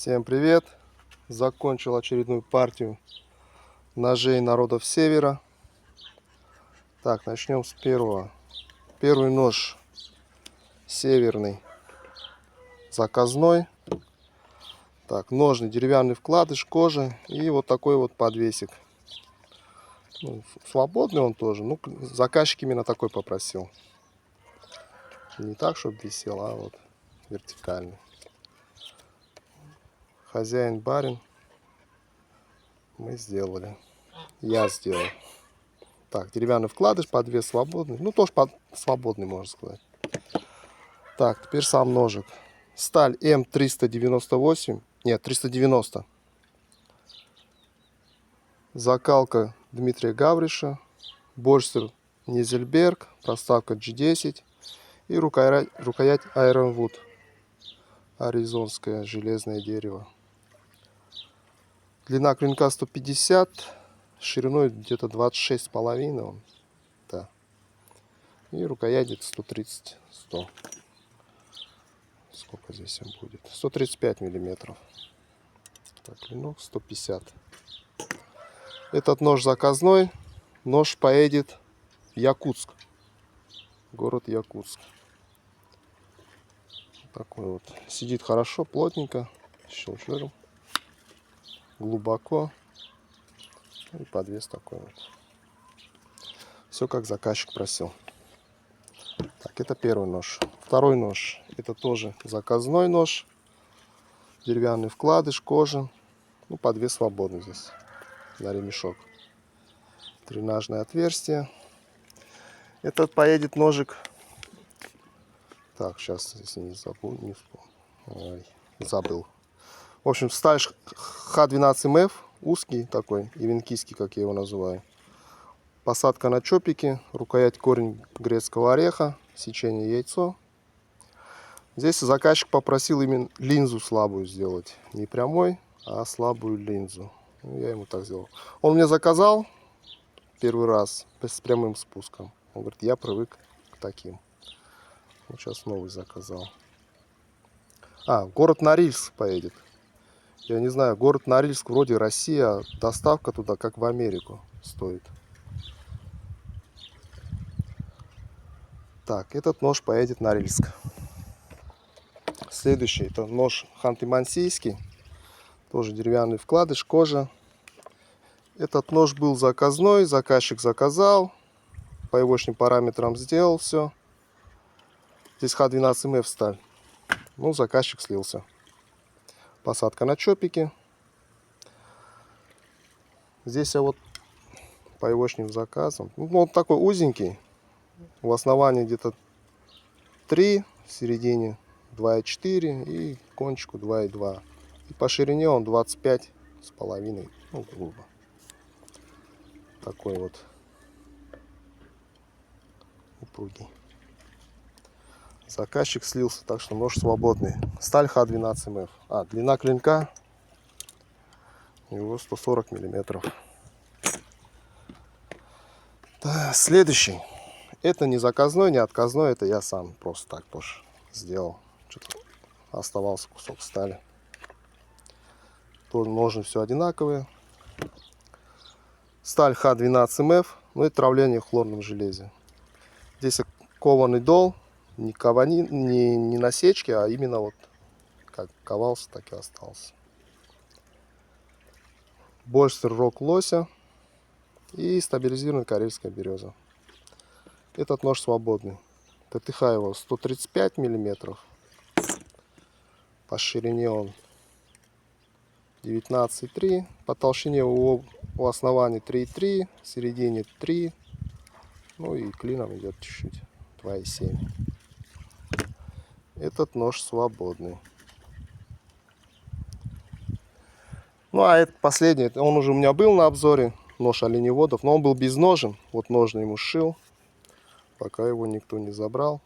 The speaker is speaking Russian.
Всем привет! Закончил очередную партию ножей народов Севера. Так, начнем с первого. Первый нож северный, заказной. Так, ножный, деревянный вкладыш, кожа и вот такой вот подвесик. Ну, свободный он тоже, ну заказчик именно такой попросил. Не так, чтобы висел, а вот вертикальный. Хозяин, барин, мы сделали. Я сделал. Так, деревянный вкладыш, подвес свободный. Ну, тоже свободный, можно сказать. Так, теперь сам ножик. Сталь М398. Нет, 390. Закалка Дмитрия Гавриша. Больстер Низельберг. Проставка G10. И рукоять Iron Wood. Аризонское железное дерево. Длина клинка 150. Шириной где-то 26,5. Да. И рукоять где-то 130. 100. Сколько здесь он будет? 135 миллиметров. Так, клинок 150. Этот нож заказной. Нож поедет в Якутск. Город Якутск. Такой вот. Сидит хорошо, плотненько. Щелчком. Глубоко. И подвес такой вот. Все как заказчик просил. Так, это первый нож. Второй нож. Это тоже заказной нож. Деревянный вкладыш, кожа. Ну, подвес свободный здесь. На ремешок. Дренажное отверстие. Этот поедет ножик. Так, сейчас, если не забыл, не вспомнил. Ой, забыл. В общем, сталь Х12МФ. Узкий такой, ивенкийский, как я его называю. Посадка на чопике. Рукоять корень грецкого ореха. Сечение яйцо. Здесь заказчик попросил именно линзу слабую сделать. Не прямой, а слабую линзу. Ну, я ему так сделал. Он мне заказал первый раз с прямым спуском. Он говорит, я привык к таким. Вот сейчас новый заказал. Город Норильск поедет. Я не знаю, город Норильск вроде Россия, доставка туда как в Америку стоит. Так, этот нож поедет в Норильск. Следующий, это нож Ханты-Мансийский. Тоже деревянный вкладыш, кожа. Этот нож был заказной, заказчик заказал. По егошним параметрам сделал все. Здесь Х12МФ сталь. Ну, заказчик слился. Посадка на чопике. Здесь я вот по егошним заказам. Ну, он такой узенький. В основании где-то 3, в середине 2,4 и кончику 2,2. И по ширине он 25,5. Ну, грубо. Такой вот упругий. Заказчик слился, так что нож свободный. Сталь Х12МФ. Длина клинка его 140 миллиметров. Следующий. Это не заказной, не отказной. Это я сам просто так тоже сделал. Что-то оставался кусок стали. Тоже ножны все одинаковые. Сталь Х12МФ. Ну и травление в хлорном железе. Здесь кованый дол. Не насечки, а именно вот как ковался, так и остался. Больстер рог лося и стабилизированная карельская береза. Этот нож свободный. ТТХ его 135 миллиметров. По ширине он 19,3. По толщине у основания 3,3. В середине 3. Ну и клином идет чуть-чуть 2,7. Этот нож свободный. Ну а этот последний, он уже у меня был на обзоре. Нож оленеводов, но он был без ножен. Вот ножны ему сшил, пока его никто не забрал.